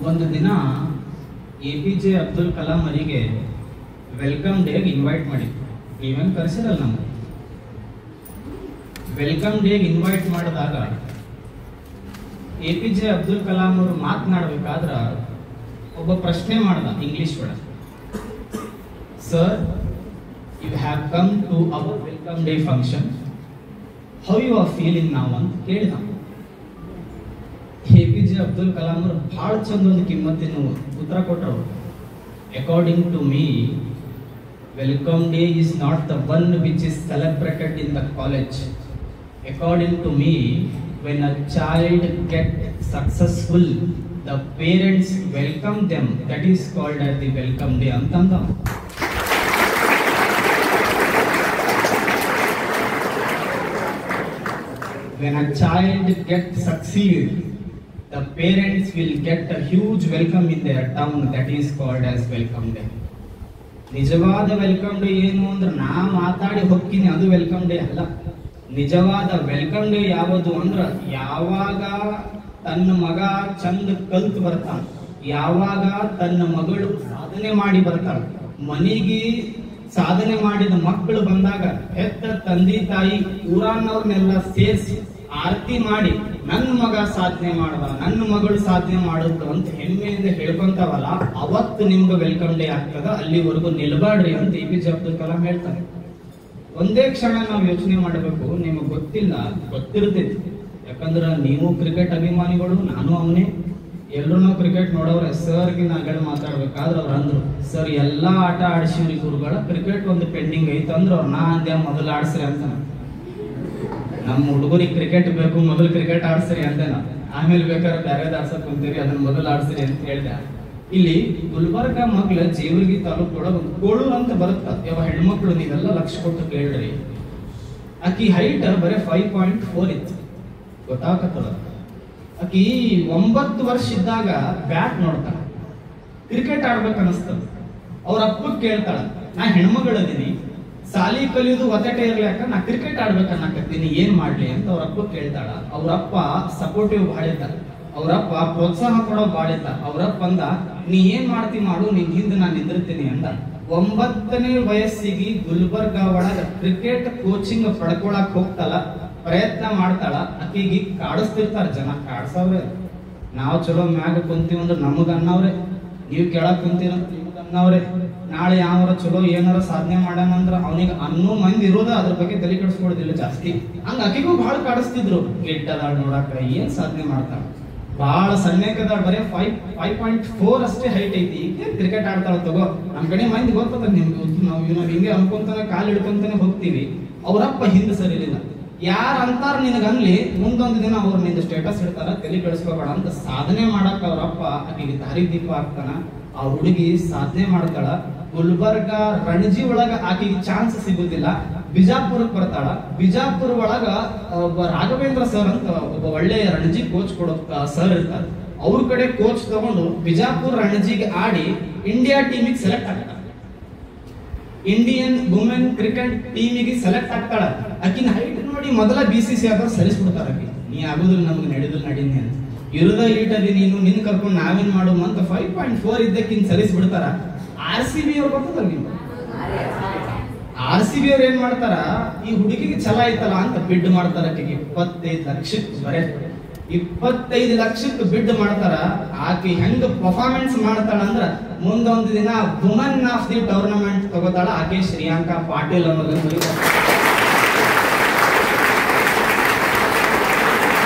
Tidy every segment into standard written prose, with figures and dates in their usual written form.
ಒಂದು ದಿನ APJ ಅಬ್ದುಲ್ ಕಲಾಂ ಅವರಿಗೆ ವೆಲ್ಕಮ್ ಡೇಗೆ ಇನ್ವೈಟ್ ಮಾಡಿದ್ರು. ನೀವೇನು ಕರೆಸಿರಲ್ಲ ನಮ್ಗೆ. ವೆಲ್ಕಮ್ ಡೇಗೆ ಇನ್ವೈಟ್ ಮಾಡಿದಾಗ APJ ಅಬ್ದುಲ್ ಕಲಾಂ ಅವರು ಮಾತನಾಡಬೇಕಾದ್ರೆ ಒಬ್ಬ ಪ್ರಶ್ನೆ ಮಾಡ್ದ ಇಂಗ್ಲಿಷ್ ಒಳಗೆ. Sir, you have come to our welcome day function, how you are feeling ನಾವು ಅಂತ ಕೇಳಿದ. APJ ಅಬ್ದುಲ್ ಕಲಾಂ ಅವರು ಬಹಳ ಚಂದ ಒಂದು ಕಿಮ್ಮತ್ತಿನ ಉತ್ತರ ಕೊಟ್ಟರು. According to me, welcome day is not the one which is celebrated in the college. According to me, when a child gets successful, the parents welcome them. That is called as the welcome day. ಅಂತಂದ. When a child gets succeed, the parents will get a huge welcome in their town. That is called as welcome day. ನಿಜವಾದ welcome day ಏನು ಅಂದ್ರೆ ನಾ ಮಾತಾಡಿ ಹೋಗ್ತೀನಿ ಅದು welcome day ಅಲ್ಲ. ನಿಜವಾದ ವೆಲ್ಕಮ್ ಡೇ ಯಾವುದು ಅಂದ್ರ ಯಾವಾಗ ತನ್ನ ಮಗ ಚಂದ ಕಲ್ತು ಬರ್ತಾನ, ಯಾವಾಗ ತನ್ನ ಮಗಳು ಸಾಧನೆ ಮಾಡಿ ಬರ್ತಾಳ, ಮನೆಗೆ ಸಾಧನೆ ಮಾಡಿದ ಮಕ್ಕಳು ಬಂದಾಗ ಹೆತ್ತ ತಂದೆ ತಾಯಿ ಊರನ್ನವ್ರನ್ನೆಲ್ಲ ಸೇರಿಸಿ ಆರತಿ ಮಾಡಿ ನನ್ನ ಮಗ ಸಾಧನೆ ಮಾಡ್ದ, ನನ್ನ ಮಗಳು ಸಾಧನೆ ಮಾಡುದು ಅಂತ ಹೆಮ್ಮೆಯಿಂದ ಹೇಳ್ಕೊಂತಾವಲ್ಲ, ಅವತ್ತು ನಿಮ್ಗೆ ವೆಲ್ಕಮ್ ಡೇ ಆಗ್ತದ. ಅಲ್ಲಿವರೆಗೂ ನಿಲ್ಬಾಡ್ರಿ ಅಂತ APJ ಅಬ್ದುಲ್ ಕಲಾಂ ಹೇಳ್ತಾರೆ. ಒಂದೇ ಕ್ಷಣ ನಾವು ಯೋಚನೆ ಮಾಡಬೇಕು. ನಿಮಗೆ ಗೊತ್ತಿಲ್ಲ, ಗೊತ್ತಿರ್ತೈತಿ. ಯಾಕಂದ್ರೆ ನೀವು ಕ್ರಿಕೆಟ್ ಅಭಿಮಾನಿಗಳು, ನಾನು ಅವನೇ, ಎಲ್ಲರೂ ನಾವು ಕ್ರಿಕೆಟ್ ನೋಡೋರೆ. ಸರ್ಗೆ ನಾಗಳು ಮಾತಾಡ್ಬೇಕಾದ್ರೆ ಅವ್ರು ಅಂದ್ರು, ಸರ್ ಎಲ್ಲಾ ಆಟ ಆಡಿಸಿವ್ರಿ ಗುರುಗಳ, ಕ್ರಿಕೆಟ್ ಒಂದು ಪೆಂಡಿಂಗ್ ಐತೆ ಅಂದ್ರೆ ಅವ್ರು ನಾ ಅಂದೆ ಮೊದಲು ಆಡ್ಸ್ರಿ ಅಂತ. ನಮ್ಮ ಹುಡುಗರಿಗೆ ಕ್ರಿಕೆಟ್ ಬೇಕು, ಮೊದಲು ಕ್ರಿಕೆಟ್ ಆಡ್ಸ್ರಿ ಅಂತ. ಆಮೇಲೆ ಬೇಕಾದ್ರೆ ಬೇರೆ ಆಡ್ಸಕ್ ಕುಂತೀರಿ, ಅದನ್ನ ಮೊದಲು ಆಡ್ಸ್ರಿ ಅಂತ ಹೇಳ್ದೆ. ಇಲ್ಲಿ ಗುಲ್ಬರ್ಗ ಮಗ್ಲ ಜೇವರ್ಗಿ ತಾಲೂಕೊಳಗ ಕೋಳೂರ್ ಅಂತ ಬರುತ್ತ. ಯಾವ ಹೆಣ್ಮಕ್ಳು ನೀವೆಲ್ಲ ಲಕ್ಷ ಕೊಟ್ಟು ಕೇಳ್ರಿ. ಆಕಿ ಹೈಟ್ ಬರೀ 5.4 ಇತ್ತು, ಗೊತ್ತಾಗತ್ತದ. ಆಕಿ 9 ವರ್ಷ ಇದ್ದಾಗ ಬ್ಯಾಟ್ ನೋಡ್ತಾಳ, ಕ್ರಿಕೆಟ್ ಆಡ್ಬೇಕು ಅನಿಸ್ತದ. ಅವ್ರ ಅಪ್ಪಗ್ ಕೇಳ್ತಾಳ, ನಾ ಹೆಣ್ಮಗಳದೀನಿ, ಸಾಲಿ ಕಲಿಯೋದು ಒತ್ತಟೆ ಇರ್ಲಾಕ ನಾ ಕ್ರಿಕೆಟ್ ಆಡ್ಬೇಕು ಅನ್ನಕತ್ತೀನಿ, ಏನ್ ಮಾಡ್ಲಿ ಅಂತ ಅವ್ರ ಅಪ್ಪ ಕೇಳ್ತಾಳ. ಅವ್ರಪ್ಪ ಸಪೋರ್ಟಿವ್ ಭಾಳ ಇದ್ದ, ಅವ್ರಪ್ಪ ಪ್ರೋತ್ಸಾಹ ಕೊಡೋ ಭಾಳ ಇದ್ದ. ಅವ್ರಪ್ಪ ಅಂದ, ನೀ ಏನ್ ಮಾಡ್ತಿ ಮಾಡು, ನಿನ್ ಹಿಂದೆ ನಾನು ನಿಂದಿರ್ತೀನಿ ಅಂದ. 9ನೇ ವಯಸ್ಸಿಗೆ ಗುಲ್ಬರ್ಗ ಒಳಗ ಕ್ರಿಕೆಟ್ ಕೋಚಿಂಗ್ ಪಡ್ಕೊಳಕ್ ಹೋಗ್ತಾಳ, ಪ್ರಯತ್ನ ಮಾಡ್ತಾಳ. ಆಕಿಗೆ ಕಾಡಿಸ್ತಿರ್ತಾರ ಜನ, ಕಾಡ್ಸವ್ರೆ. ನಾವ್ ಚಲೋ ಮ್ಯಾಗ ಕುಂತೀವಿ ಅಂದ್ರೆ ನಮಗ ಅನ್ನವ್ರೆ, ನೀವ್ ಕೆಳಕ್ ಕುಂತೀರಂತ ನಿಮಗ ಅನ್ನವ್ರೆ. ನಾಳೆ ಯಾವಾರ ಚಲೋ ಏನಾರ ಸಾಧನೆ ಮಾಡ್ಯಾನಂದ್ರ ಅವನಿಗೆ ಅನ್ನೋ ಮಂದಿ ಇರೋದ, ಅದ್ರ ಬಗ್ಗೆ ತಲೆ ಕೆಡಿಸ್ಕೊಳೋದಿಲ್ಲ ಜಾಸ್ತಿ. ಹಂಗ ಆಕಿಗೂ ಬಹಳ ಕಾಡಿಸ್ತಿದ್ರು. ಗಿಡ್ಡದಾಳ ನೋಡಾಕ, ಏನ್ ಸಾಧನೆ ಮಾಡ್ತಾಳ, ಬಹಳ ಸಣ್ಣಕದಾಳ, ಬರೀ 5.4 ಅಷ್ಟೇ ಹೈಟ್ ಐತಿ, ಕ್ರಿಕೆಟ್ ಆಡ್ತಾಳ ತಗೋ. ನಮ್ ಕಡೆ ಮಂದಿ ಗೊತ್ತದ ನಿಮ್ಗೆ, ನಾವು ಹಿಂಗೆ ಅನ್ಕೊಂತಾನೆ ಕಾಲ್ ಹಿಡ್ಕೊಂತಾನೆ ಹೋಗ್ತೀವಿ. ಅವ್ರಪ್ಪ ಹಿಂದೆ ಸರಿಲಿಲ್ಲ. ಯಾರ ಅಂತಾರ ನಿನಗನ್ಲಿ, ಮುಂದೊಂದು ದಿನ ಅವ್ರು ನಿಂದ ಸ್ಟೇಟಸ್ ಇಡ್ತಾರ, ತಲೆ ಕೆಡಿಸ್ಕೋಬೇಡ ಅಂತ ಸಾಧನೆ ಮಾಡಕ್ ಅವ್ರಪ್ಪ ಆಕಿಗೆ ದಾರಿ ದೀಪ ಆಗ್ತಾನ. ಆ ಹುಡುಗಿ ಸಾಧನೆ ಮಾಡ್ತಾಳ. ಗುಲ್ಬರ್ಗ ರಣಜಿ ಒಳಗ ಆಕಿಗೆ ಚಾನ್ಸ್ ಸಿಗುದಿಲ್ಲ, ಬಿಜಾಪುರಕ್ಕೆ ಬರ್ತಾಳ. ಬಿಜಾಪುರ ಒಳಗ ಒಬ್ಬ ರಾಘವೇಂದ್ರ ಸರ್ ಅಂತ ಒಬ್ಬ ಒಳ್ಳೆ ರಣಜಿ ಕೋಚ್ ಕೊಡೋ ಸರ್ ಇರ್ತಾರೆ. ಅವ್ರ ಕಡೆ ಕೋಚ್ ತಗೊಂಡು ಬಿಜಾಪುರ ರಣಜಿಗೆ ಆಡಿ ಇಂಡಿಯಾ ಟೀಮಿಗೆ ಸೆಲೆಕ್ಟ್ ಆಗ್ತಾಳ. ಇಂಡಿಯನ್ ವುಮೆನ್ ಕ್ರಿಕೆಟ್ ಟೀಮಿಗೆ ಸೆಲೆಕ್ಟ್ ಆಗ್ತಾಳ. ಆಕಿನ ಹೈಟ್ ನೋಡಿ ಮೊದಲ BCCI ಆದವ್ರು ಸರಿಸ್ಬಿಡ್ತಾರ. ಆಕಿ ನೀ ಆಗುದಿಲ್ಲ, ನಮ್ಗೆ ನಡೆದಿಲ್ಲ, ನಡೀನಿ ಅಂತ. ಇರುದ ಈಟದಿ ನೀನು, ನಿನ್ ಕರ್ಕೊಂಡು ನಾವೇನ್ ಮಾಡುವ ಅಂತ 5.4 ಇದ್ದಕ್ಕಿಂತ ಸರಿಸ್ಬಿಡ್ತಾರ. RCB ಅವ್ರು ಗೊತ್ತದಲ್ಲ ನೀವು, RCB ಅವ್ರು ಏನ್ ಮಾಡ್ತಾರ, ಈ ಹುಡುಗಿಗೆ ಛಲ ಐತಲ್ಲ ಅಂತ ಬಿಡ್ ಮಾಡ್ತಾರ. ಆಕೆಗೆ 25 ಲಕ್ಷಕ್ಕೆ, ಬರೇ 25 ಲಕ್ಷಕ್ಕೆ ಬಿಡ್ ಮಾಡ್ತಾರ. ಆಕೆ ಹೆಂಗ ಪರ್ಫಾರ್ಮೆನ್ಸ್ ಮಾಡ್ತಾಳ ಅಂದ್ರ ಮುಂದೊಂದು ದಿನ ವುಮನ್ ಆಫ್ ದಿ ಟೂರ್ನಮೆಂಟ್ ತಗೋತಾಳ. ಆಕೆ ಶ್ರೇಯಾಂಕಾ ಪಾಟೀಲ್ ಅನ್ನೋದನ್ನ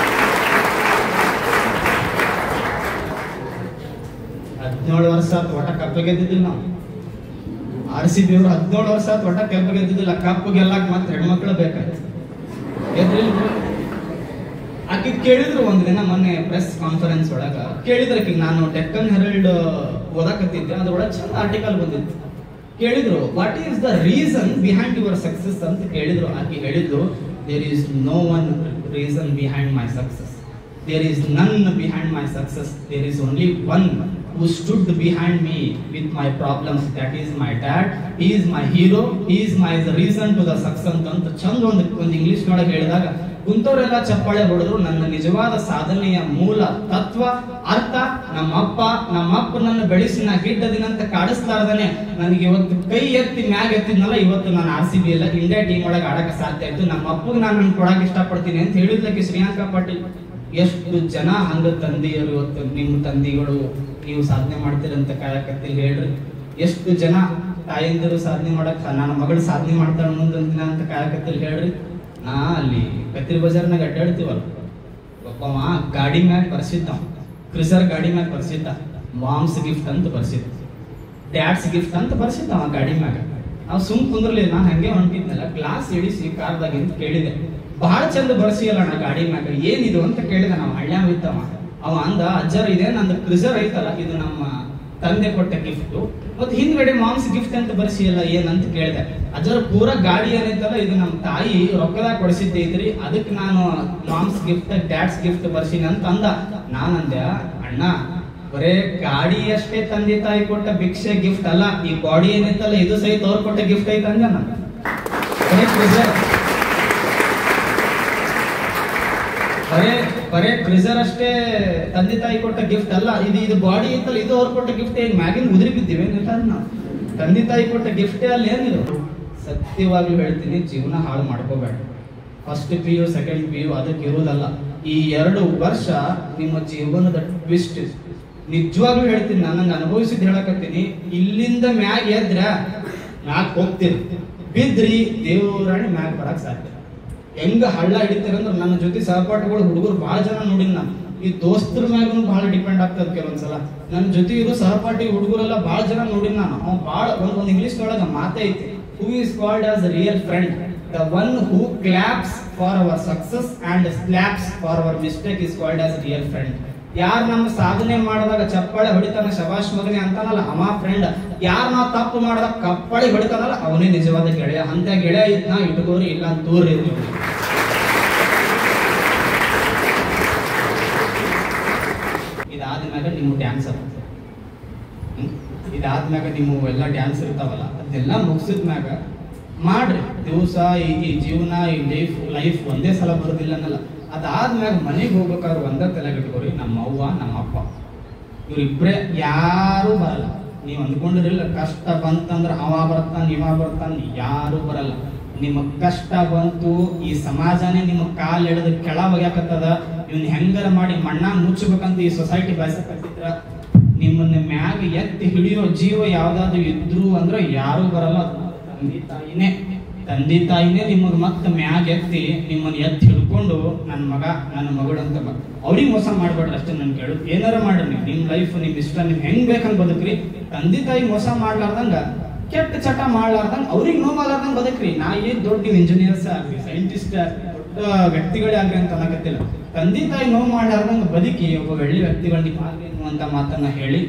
17 ವರ್ಷ ಆತು, ಒಟ್ಟ ಕಪ್ ಗೆದ್ದಿದ್ದಿಲ್ಲ ನಾವು. RCB ಅವರು 17 ವರ್ಷ ಆತು, ಒಟ್ಟ ಕಪ್ ಗೆದ್ದಿದ್ದಿಲ್ಲ. ಕಪ್ ಗೆಲ್ಲಕ್ ಮತ್ತೆ ಹೆಣ್ಮಕ್ಳು ಬೇಕಾಯ್ತು, ಗೆದ್ರಿಲ್ಲ. ಆಕಿ ಕೇಳಿದ್ರು ಒಂದ್ ದಿನ ಮೊನ್ನೆ ಪ್ರೆಸ್ ಕಾನ್ಫರೆನ್ಸ್ ಒಳಗ ಕೇಳಿದ್ರ, ಆಕಿ ನಾನು ಡೆಕ್ಕನ್ ಹೆರಲ್ಡ್ ಓದಾಕತ್ತಿದ್ದೆ, ಅದ್ರೊಳಗೆ ಚಂದ ಆರ್ಟಿಕಲ್ ಬಂದಿತ್ತು. ಕೇಳಿದ್ರು, what is the reason behind your success ಅಂತ ಕೇಳಿದ್ರು. ಆಕಿ ಹೇಳಿದ್ರು, there is no one reason behind my success, there is none behind my success, there is only one who stood behind me with my problems, that is my dad. He is my hero, he is my reason to the success ಅಂತ ಚಂದ ಒಂದು English ನೊಳಗೆ ಹೇಳಿದಾಗ ಕುಂತವರೆಲ್ಲ ಚಪ್ಪಾಳೆ ಹೊಡೆದ್ರು. ನನ್ನ ನಿಜವಾದ ಸಾಧನೆಯ ಮೂಲ ತತ್ವ ಅರ್ಥ ನಮ್ಮಪ್ಪ ನನ್ನ ಬೆಳೆಸಿ ನಾ ಗಿಡ್ಡದಿನಂತ ಕಾಡಿಸ್ಲಾರ್ದಾನೆ ನನಗೆ ಇವತ್ತು ಕೈ ಎತ್ತಿ ಮ್ಯಾಗ ಎತ್ತಿದ್ನಲ್ಲ, ಇವತ್ತು ನಾನು RCB ಎಲ್ಲ ಇಂಡಿಯಾ ಟೀಮ್ ಒಳಗೆ ಆಡಕ್ಕೆ ಸಾಧ್ಯ ಆಯ್ತು. ನಮ್ಮ ಅಪ್ಪಗೆ ನಾನು ಕೊಡಕ್ಕೆ ಇಷ್ಟಪಡ್ತೀನಿ ಅಂತ ಹೇಳಿದ್ಲಕ್ಕೆ ಶ್ರೇಯಾಂಕ ಪಾಟೀಲ್. ಎಷ್ಟು ಜನ ಹಂಗ ತಂದೆಯರು ಇವತ್ತು ನಿಮ್ಮ ತಂದೆಗಳು ನೀವು ಸಾಧನೆ ಮಾಡ್ತೀರಂತ ಕಾಯಕತ್ತಿಲ್ಲ ಹೇಳ್ರಿ. ಎಷ್ಟು ಜನ ತಾಯಂದಿರು ಸಾಧನೆ ಮಾಡಕ್ ನನ್ನ ಮಗಳು ಸಾಧನೆ ಮಾಡ್ತಾಳ ಮುಂದೊಂದ್ ದಿನ ಅಂತ ಕಾಯಕತ್ತಿಲ್ಲ ಹೇಳ್ರಿ. ನಾ ಅಲ್ಲಿ ಕತ್ರಿ ಬಜಾರ್ನಾಗ ಅಡ್ಡಾಡ್ತೀವಲ್ಲ, ಒಬ್ಬವ ಗಾಡಿ ಮ್ಯಾಗ ಬರ್ಸಿದ್ದ, ಕ್ರಿಸರ್ ಗಾಡಿ ಮ್ಯಾಗ ಬರ್ಸಿದ್ದ, ಮಾಮ್ಸ್ ಗಿಫ್ಟ್ ಅಂತ ಬರ್ಸಿದ್ದ, ಡ್ಯಾಡ್ಸ್ ಗಿಫ್ಟ್ ಅಂತ ಬರ್ಸಿದ್ದ ಅವ ಗಾಡಿ ಮ್ಯಾಗ. ನಾವು ಸುಮ್ ಕುಂದ್ರಲಿ, ನಾ ಹಂಗೆ ಹೊಂಟಿದ್ನಲ್ಲ, ಗ್ಲಾಸ್ ಇಳಿಸಿ ಕಾರ್ದಾಗ ಅಂತ ಕೇಳಿದೆ. ಬಹಳ ಚಂದ ಬರ್ಸಿಯಲ್ಲ ನಾ ಗಾಡಿ ಮ್ಯಾಗ, ಏನಿದು ಅಂತ ಕೇಳಿದೆ. ನಾವು ಹಳ್ಳ್ಯಾವ ಇತ್ತವ, ಅವ ಅಂದ ಅಜ್ಜರ್ ಇದೆ ನಂದು ಕ್ರಿಸರ್ ಐತಲ್ಲ, ಇದು ನಮ್ಮ ತಂದೆ ಕೊಟ್ಟ ಗಿಫ್ಟ್, ಮತ್ತೆ ಹಿಂದ್ಗಡೆ ಮಾಮ್ಸ್ ಗಿಫ್ಟ್ ಅಂತ ಬರ್ಸಿಯಲ್ಲ ಏನಂತ ಕೇಳಿದೆ. ಅಜ್ಜರ ಪೂರಾ ಗಾಡಿ ಏನೈತಲ್ಲ ಇದು ನಮ್ಮ ತಾಯಿ ರೊಕ್ಕದಾಗ ಕೊಡಿಸಿದ್ದೈತ್ರಿ, ಅದಕ್ಕೆ ನಾನು ಮಾಮ್ಸ್ ಗಿಫ್ಟ್ ಡ್ಯಾಡ್ಸ್ ಗಿಫ್ಟ್ ಬರ್ಸಿನಿ ಅಂತ ಅಂದ. ನಾನಂದೆ, ಅಣ್ಣ ಬರೇ ಗಾಡಿ ಅಷ್ಟೇ ತಂದೆ ತಾಯಿ ಕೊಟ್ಟ ಭಿಕ್ಷೆ ಗಿಫ್ಟ್ ಅಲ್ಲ, ಈ ಬಾಡಿ ಏನೈತಲ್ಲ ಇದು ಸಹಿತ ಅವ್ರು ಕೊಟ್ಟ ಗಿಫ್ಟ್ ಐತ ಅಂದ. ನಾನು ಬರೇ ಕ್ರಿಸರ್ ಅಷ್ಟೇ ತಂದೆ ತಾಯಿ ಕೊಟ್ಟ ಗಿಫ್ಟ್ ಅಲ್ಲ, ಇದು ಬಾಡಿ ಐತಲ್ಲ ಇದು ಅವ್ರು ಕೊಟ್ಟ ಗಿಫ್ಟ್. ಈಗ ಮ್ಯಾಗಿನ ಉದುರಿ ಬಿದ್ದೀವಿ ನಾವು, ತಂದೆ ತಾಯಿ ಕೊಟ್ಟ ಗಿಫ್ಟೇ ಅಲ್ಲಿ ಏನಿದು. ಸತ್ಯವಾಗ್ಲೂ ಹೇಳ್ತೀನಿ, ಜೀವನ ಹಾಳು ಮಾಡ್ಕೋಬೇಡ. ಫಸ್ಟ್ PU ಸೆಕೆಂಡ್ PU ಅದಕ್ಕೆ ಇರೋದಲ್ಲ. ಈ 2 ವರ್ಷ ನಿಮ್ಮ ಜೀವನದ ಟ್ವಿಸ್ಟ್. ನಿಜವಾಗ್ಲೂ ಹೇಳ್ತೀನಿ, ನನಗೆ ಅನುಭವಿಸಿದ್ ಹೇಳಕತ್ತೀನಿ. ಇಲ್ಲಿಂದ ಮ್ಯಾಗ ಎದ್ರ ಮ್ಯಾಗ ಹೋಗ್ತೀರಿ, ಬಿದ್ರಿ ದೇವರಾಣಿ ಮ್ಯಾಗ ಬರಕ್ ಸಾಧ್ಯ. ಹೆಂಗ ಹಳ್ಳ ಹಿಡಿತೀರಂದ್ರೆ ನನ್ನ ಜೊತೆ ಸಹಪಾಠಿಗಳು ಹುಡುಗರು ಬಹಳ ಜನ ನೋಡಿನ ನಾನು. ಈ ದೋಸ್ತರ ಮ್ಯಾಗೂ ಬಹಳ ಡಿಪೆಂಡ್ ಆಗ್ತದ ಕೆಲವೊಂದ್ಸಲ. ನನ್ನ ಜೊತೆ ಇರೋ ಸಹಪಾಠಿ ಹುಡುಗರೆಲ್ಲ ಬಹಳ ಜನ ನೋಡಿನ ನಾನು. ಅವ್ನು ಬಹಳ ಒಂದು ಇಂಗ್ಲಿಷ್ ಒಳಗ ಮಾತೇ ಐತಿ, who is called as real friend, the one who claps for our success and slaps for our mistake is called as real friend. ಯಾರು ನಮ್ಮ ಸಾಧನೆ ಮಾಡಿದಾಗ ಚಪ್ಪಾಳೆ ಹೊಡಿತಾನ ಶಬಾಷ್ ಮಗನೆ ಅಂತಾನಲ್ಲ ಅವ ಫ್ರೆಂಡ್. ಯಾರು ನಾವು ತಪ್ಪು ಮಾಡಿದಾಗ ಕಪ್ಪಾಳಿ ಹೊಡಿತಾನಲ್ಲ ಅವನೇ ನಿಜವಾದ ಗೆಳೆಯ. ಅಂತ ಗೆಳೆಯ ಇದ್ನ ಇಟ್ಕೋರಿ, ಇಲ್ಲ ತೂರಿ. ಇದಾದ್ಮ್ಯಾಗ ನಿಮ್ಮ ಡ್ಯಾನ್ಸ್ ಇದಾದ್ಮ್ಯಾಗ ನಿಮ್ಮ ಎಲ್ಲ ಡ್ಯಾನ್ಸ್ ಇರ್ತಾವಲ್ಲ, ಅದೆಲ್ಲ ಮುಗಿಸಿದ್ಮ್ಯಾಗ ಮಾಡ್ರಿ ದಿವಸ. ಈ ಜೀವನ ಈ ಲೈಫ್ ಒಂದೇ ಸಲ ಬರೋದಿಲ್ಲ ಅನ್ನಲ್ಲ. ಅದಾದ್ಮ್ಯಾಗ ಮನೆಗೆ ಹೋಗ್ಬೇಕಾದ್ರೆ ಒಂದ ತಲೆಗಿಟ್ಕೋರಿ, ನಮ್ಮ ಅವ್ವ ನಮ್ಮ ಅಪ್ಪ ಇವ್ರಿಬ್ರೆ ಯಾರು ಬರಲ್ಲ. ನೀವು ಅಂದ್ಕೊಂಡಿರಲಿಲ್ಲ ಕಷ್ಟ ಬಂತಂದ್ರ ಅವ ಬರ್ತಾನ ಇವ ಬರ್ತಾನ, ಯಾರು ಬರಲ್ಲ. ನಿಮ್ಮ ಕಷ್ಟ ಬಂತು, ಈ ಸಮಾಜನೇ ನಿಮ್ಮ ಕಾಲ್ ಎಳೆದು ಕೆಳ ಒಗ್ಯಾಕತ್ತದ, ಇವ್ನ ಹೆಂಗಾರ ಮಾಡಿ ಮಣ್ಣ ಮುಚ್ಚಬೇಕಂತ ಈ ಸೊಸೈಟಿ ಬಯಸಕತ್ತಿದ್ರ, ನಿಮ್ಮನ್ನ ಮ್ಯಾಗ ಎತ್ತಿ ಹಿಡಿಯೋ ಜೀವ ಯಾವ್ದಾದ್ರು ಇದ್ರು ಅಂದ್ರೆ ಯಾರು ಬರಲ್ಲ. ತಂದೆ ತಾಯಿನೇ ನಿಮಗ್ ಮತ್ತ ಮ್ಯಾಗ ಎತ್ತಿ ನಿಮ್ಮನ್ನ ಎತ್ತಿ ಹಿಡ್ಕೊಂಡು ನನ್ನ ಮಗ ನನ್ನ ಮಗಳು ಅಂತ ಅವ್ರಿಗೆ ಮೋಸ ಮಾಡ್ಬೇಡ್ರಿ ಅಷ್ಟೇ. ನನ್ ಕೇಳು, ಏನಾರ ಮಾಡ್ರಿ ನಿಮ್ ಲೈಫ್ ನಿಮ್ ಇಷ್ಟ, ನಿಮ್ ಹೆಂಗ್ ಬೇಕಂತ ಬದುಕ್ರಿ. ತಂದೆ ತಾಯಿ ಮೋಸ ಮಾಡ್ಲಾರ್ದಂಗ ಕೆಟ್ಟ ಚಟ ಮಾಡ್ಲಾರ್ದಂಗ ಅವ್ರಿಗೆ ನೋವಾಗ್ಲಾರ್ದಂಗ ಬದುಕ್ರಿ. ನಾ ಏನ್ ದೊಡ್ಡ ಇಂಜಿನಿಯರ್ಸ್ ಆಗ್ರಿ, ಸೈಂಟಿಸ್ಟ್ ಆಗ್ರಿ, ದೊಡ್ಡ ವ್ಯಕ್ತಿಗಳೇ ಆಗ್ರಿ ಅಂತ ಅನ್ನಕತ್ತಿಲ್ಲ. ತಂದೆ ತಾಯಿ ನೋವು ಮಾಡ್ಲಾರ್ದಂಗ ಬದುಕಿ ಒಬ್ಬ ಒಳ್ಳೆ ವ್ಯಕ್ತಿಗಳನ್ನ ಆಗ್ರಿ ಅನ್ನುವಂತ ಮಾತನ್ನ ಹೇಳಿ